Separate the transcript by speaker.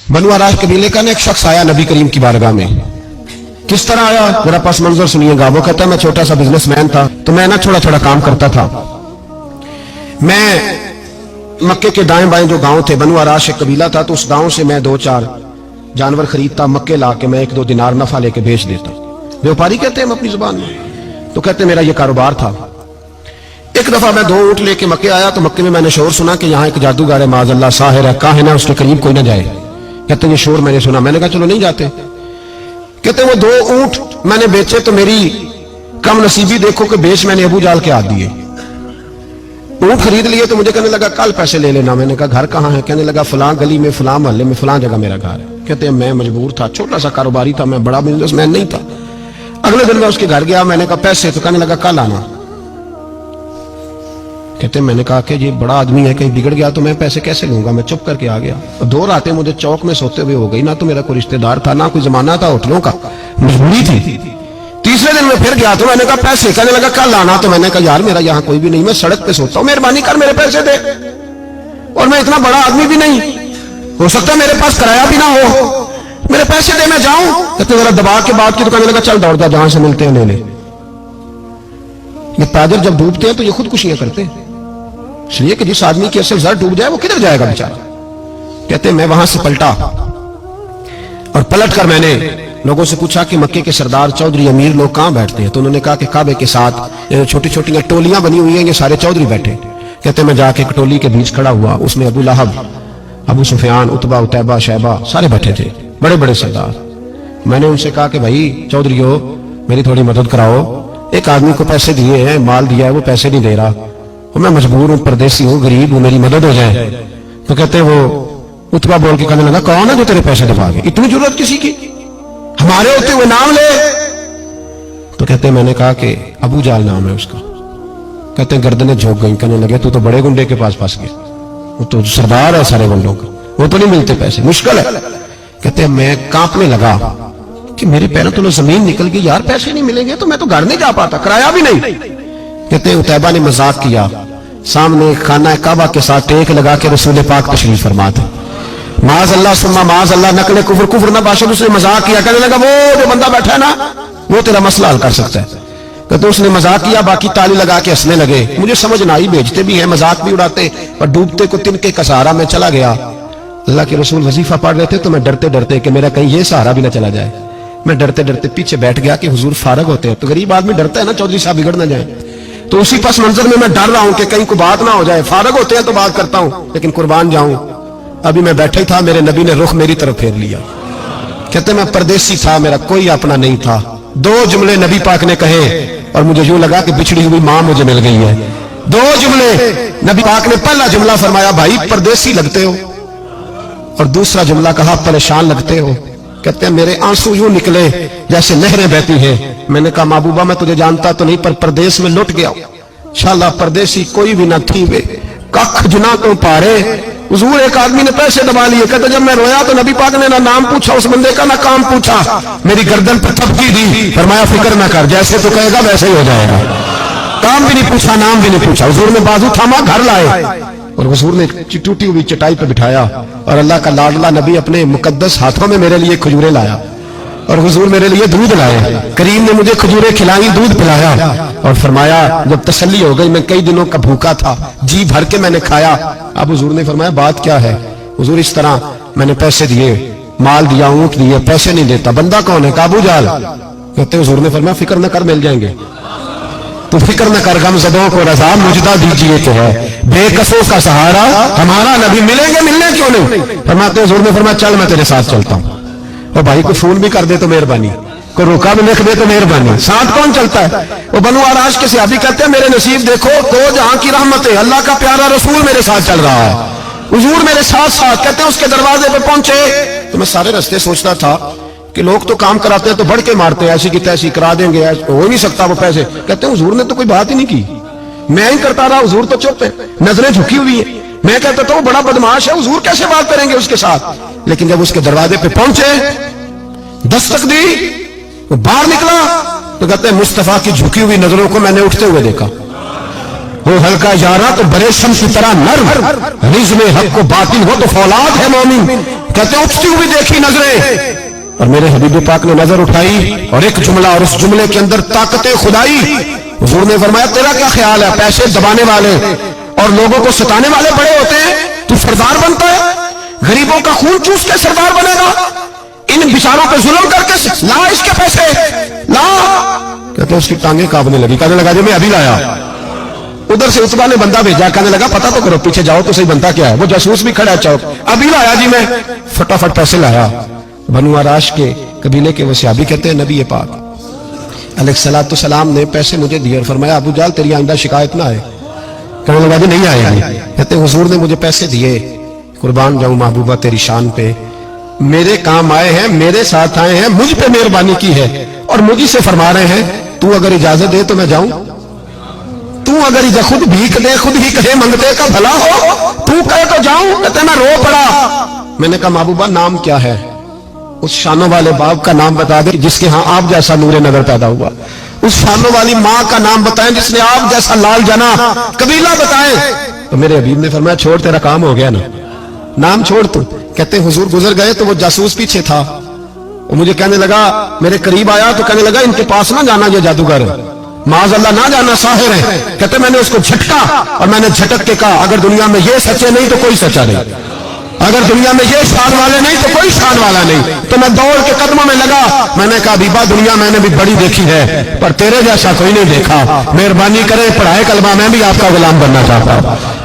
Speaker 1: बनु आराश कबीले का एक शख्स आया नबी करीम की बारगाह में। किस तरह आया जरा पास मंजर सुनिएगा। वो कहता मैं छोटा सा बिजनेसमैन था, तो मैं ना थोड़ा थोड़ा काम करता था। मैं मक्के के दाएं बाएं जो गांव थे, बनु आराश एक कबीला था, तो उस गांव से मैं 2-4 जानवर खरीदता, मक्के ला के मैं 1-2 दिनार नफा लेके बेच देता। व्यापारी कहते हैं हम अपनी जुबान में, तो कहते मेरा ये कारोबार था। एक दफा मैं 2 ऊंट लेके मक्के आया, तो मक्के में मैंने शोर सुना कि यहाँ एक जादूगर है, माज़अल्लाह साहिर है, काहिन है, उसके करीब कोई ना जाए। कहते ये शोर मैंने सुना। मैंने कहा चलो नहीं जाते। कहते वो 2 ऊंट मैंने बेचे, तो मेरी कम नसीबी देखो कि बेच मैंने अबू जाल के हाथ दिए। ऊंट खरीद लिए, तो मुझे कहने लगा कल पैसे ले लेना। मैंने कहा घर कहाँ है? कहने लगा फलां गली में, फलां मोहल्ले में, फलां जगह मेरा घर है। कहते हैं मैं मजबूर था, छोटा सा कारोबारी था, मैं बड़ा बिजनेसमैन नहीं था। अगले दिन मैं उसके घर गया, मैंने कहा पैसे? तो कहने लगा कल आना। कहते हैं मैंने कहा कि ये बड़ा आदमी है, कहीं बिगड़ गया तो मैं पैसे कैसे लूंगा? मैं चुप करके आ गया। 2 रातें मुझे चौक में सोते हुए हो गई। ना तो मेरा कोई रिश्तेदार था, ना कोई जमाना था होटलों का, मजबूरी थी। तीसरे दिन मैं फिर गया, तो मैंने कहा पैसे? कहने लगा कल आना। तो मैंने कहा यार मेरा यहाँ कोई भी नहीं, मैं सड़क पे सोता हूँ, मेहरबानी कर मेरे पैसे दे, और मैं इतना बड़ा आदमी भी नहीं, हो सकता है मेरे पास किराया भी ना हो, मेरे पैसे दे मैं जाऊं। कहते जरा दबा के बात की। तो कहने लगा चल दौड़ जा, जहां से मिलते हैं ले ले। ये ताजर जब डूबते हैं तो ये खुदकुशियां करते हैं, इसलिए कि जिस आदमी की असल जर डूब जाए वो किधर जाएगा बेचारा। कहते मैं वहां से पलटा, और पलट कर मैंने लोगों से पूछा कि मक्के के सरदार चौधरी अमीर लोग कहां बैठते हैं? तो उन्होंने कहा कि काबे के साथ छोटी छोटी टोलियां बनी हुई हैं, ये सारे चौधरी बैठे। कहते मैं जाके एक टोली के बीच खड़ा हुआ, उसमें अबू लहब, अबू सुफियान, उतबा, उतैबा, शैबा सारे बैठे थे, बड़े बड़े सरदार। मैंने उनसे कहा कि भाई चौधरी हो, मेरी थोड़ी मदद कराओ, एक आदमी को पैसे दिए हैं, माल दिया है, वो पैसे नहीं दे रहा, और मैं मजबूर हूं, परदेसी हूं, गरीब हूं, मेरी मदद हो जाए। तो कहते वो उतबा बोल के कहने लगा कौन है जो तेरे पैसे दबागे? इतनी जरूरत किसी की? हमारे होते हुए नाम ले। तो कहते मैंने कहा कि अबू जाल नाम है उसका। कहते गर्दनें झोंक गई। कहने लगे तू तो बड़े गुंडे के पास फंस गया, वो तो सरदार है सारे गुंडों का, वो तो नहीं मिलते पैसे, मुश्किल है। कहते मैं कांपने लगा कि मेरे पैरों तो जमीन निकल गई, यार पैसे नहीं मिलेंगे तो मैं तो घर नहीं जा पाता, किराया भी नहीं। कहते उतैबा ने मजाक किया, सामने खाना काबा के साथ टेक लगा के रसूल पाक तशरीफ फरमा थे, माज अल्लाह सुम्मा माज अल्लाह, नकले कुफर कुफर ना बाशद। उसने मजाक किया, कहने लगा वो जो बंदा बैठा है ना, वो तेरा मसला हल कर सकता है। कहते उसने मजाक किया, बाकी ताली लगा के हंसने लगे। मुझे समझ ना आई, भेजते भी है, मजाक भी उड़ाते, पर डूबते को तिनके का सहारा मैं चला गया। अल्लाह के रसूल वजीफा पढ़ रहे थे, तो मैं डरते डरते कि मेरा कहीं ये सहारा भी ना चला जाए, मैं डरते डरते पीछे बैठ गया कि हुजूर फारग होते हैं। तो गरीब आदमी डरता है ना, चौधरी साहब बिगड़ ना जाए, तो उसी पस मंजर में मैं डर रहा हूं कि कहीं कोई बात ना हो जाए। फारग होते हैं तो बात करता हूं, लेकिन कुर्बान जाऊं। अभी मैं बैठा ही था, मेरे नबी ने रुख मेरी तरफ फेर लिया। कहते मैं परदेसी था, मेरा कोई अपना नहीं था। 2 जुमले नबी पाक ने कहे और मुझे यूं लगा कि बिछड़ी हुई मां मुझे मिल गई है। 2 जुमले नबी पाक ने, पहला जुमला फरमाया भाई परदेसी लगते हो, और दूसरा जुमला कहा परेशान लगते हो। कहते हैं मेरे आंसू यूं निकले जैसे नहरें बहती हैं। मैंने कहा महबूबा मैं तुझे जानता तो नहीं, पर परदेश में लुट गया, शाला परदेसी कोई भी ना थी वे, कख जुना तो पारे। हुजूर एक आदमी ने पैसे दबा लिए। कहते जब मैं रोया तो नबी पाक ने ना नाम पूछा उस बंदे का, ना काम पूछा, मेरी गर्दन पर थपकी दी, फरमाया फिक्र ना कर, जैसे तो कहेगा वैसे ही हो जाएगा। काम भी नहीं पूछा, नाम भी नहीं पूछा, हुजूर ने बाजू थामा, घर लाए, और हुजूर ने टूटी हुई चटाई पर बिठाया, और अल्लाह का लाडला नबी अपने मुकद्दस हाथों में मेरे लिए खजूरें लाया, और हुजूर मेरे लिए दूध लाए। करीम ने मुझे खजूरें खिलाई, दूध पिलाया, और फरमाया जब तसल्ली हो गई, मैं कई दिनों का भूखा था, जी भर के मैंने खाया। अब हुजूर ने फरमाया बात क्या है? हुजूर इस तरह मैंने पैसे दिए, माल दिया, ऊंट दिए, पैसे नहीं देता, बंदा कौन है? अबू जाल। कहते हुजूर ने फरमाया फिक्र न कर, मिल जाएंगे, तो फिक्र न कर, गमज़दों को रज़ा मुजदा दीजिए तो है, बेकसों का सहारा हमारा नबी, मिलेंगे, मिलने क्यों नहीं? फरमाते हुजूर ने फरमाया चल मैं तेरे साथ चलता हूं। और भाई को फोन भी कर दे तो मेहरबानी, को रोका भी लिख दे तो मेहरबानी, साथ कौन चलता है? वो बनु आराश के सहाबी कहते हैं मेरे नसीब देखो, तो जहां की रहमत है, अल्लाह का प्यारा रसूल मेरे साथ चल रहा है, हुजूर मेरे साथ साथ। कहते हैं उसके दरवाजे पे पहुंचे तो मैं सारे रास्ते सोचता था कि लोग तो काम कराते हैं तो बढ़ के मारते हैं, ऐसी की तैसी करा देंगे, हो नहीं सकता वो पैसे। कहते हैं हुजूर ने तो कोई बात ही नहीं की, मैं ही करता रहा, हुजूर तो चुप है, नजरें झुकी हुई है। मैं कहता था वो बड़ा बदमाश है, हुजूर कैसे बात करेंगे उसके साथ? लेकिन जब उसके दरवाजे पे पहुंचे, दस्तक दी, वो बाहर निकला, तो कहते हैं मुस्तफा की झुकी हुई नजरों को मैंने उठते हुए देखा। وہ ہلکا یارا تو بڑے شمس کی طرح نرم، رزم حق کو باطل ہو تو فولاد ہے مومن. کہتے اٹھتی ہوئی دیکھی نظریں اور میرے حبیب پاک نے نظر اٹھائی اور ایک جملہ اور اس جملے کے اندر طاقت خدائی. حضور نے فرمایا تیرا کیا خیال ہے؟ پیسے دبانے والے اور لوگوں کو ستانے والے بڑے ہوتے ہیں، تو سردار بنتا ہے؟ غریبوں کا خون چوس کے سردار بنے گا؟ ان بیچاروں پہ ظلم کر کے لا اس کے پیسے لا. کہتے اس کی ٹانگیں کانپنے لگی. کہنے لگا جو میں ابھی لایا. ادھر سے عتبہ نے بندہ بھیجا، کہنے لگا پتہ تو کرو، پیچھے جاؤ تو صحیح بنتا کیا ہے. وہ جاسوس بھی کھڑا ہے چوک، ابھی لایا جی میں. فٹافٹ پیسے لایا. بنو آراش کے قبیلے کے وہ صحابی کہتے ہیں نبی پاک علیہ الصلوۃ والسلام نے پیسے مجھے دیے اور فرمایا ابو جہل تیری آئندہ شکایت نہ آئے. کہنے لگا جی نہیں آئے گی. کہتے حضور نے مجھے پیسے دیے، قربان جاؤں محبوبہ تیری شان پہ، میرے کام آئے ہیں، میرے ساتھ آئے ہیں، مجھ پہ مہربانی کی ہے اور مجھے سے فرما رہے ہیں تو اگر اجازت دے تو میں جاؤں. تو اگر خود بھیک دے، خود ہی کہے منگتے کا بھلا ہو، تو کہے تو جاؤں. کہتے میں رو پڑا. میں نے کہا محبوبہ نام کیا ہے؟ اس شانوں والے باپ کا نام بتا دے جس کے ہاں آپ جیسا نور نظر پیدا ہوا. اس شانوں والی ماں کا نام بتائیں جس نے آپ جیسا لال جنا. قبیلہ بتائیں. تو میرے حبیب نے فرمایا چھوڑ تیرا کام ہو گیا نا، نام چھوڑ تو. کہتے حضور گزر گئے تو وہ جاسوس پیچھے تھا، وہ مجھے کہنے لگا، میرے قریب آیا تو کہنے لگا ان کے پاس نہ جانا، یہ جادوگر ہے، معاذ اللہ نہ جانا، ساحر ہے. کہتے میں نے اس کو جھٹکا اور میں نے جھٹک کے کہا اگر دنیا میں یہ سچے نہیں تو کوئی سچا نہیں، اگر دنیا میں یہ شان والے نہیں تو کوئی شان والا نہیں. تو میں دوڑ کے قدموں میں لگا. میں نے کہا بیبا دنیا میں نے بھی بڑی دیکھی ہے پر تیرے جیسا کوئی نہیں دیکھا، مہربانی کرے پڑھائے کلمہ، میں بھی آپ کا غلام بننا چاہتا ہوں.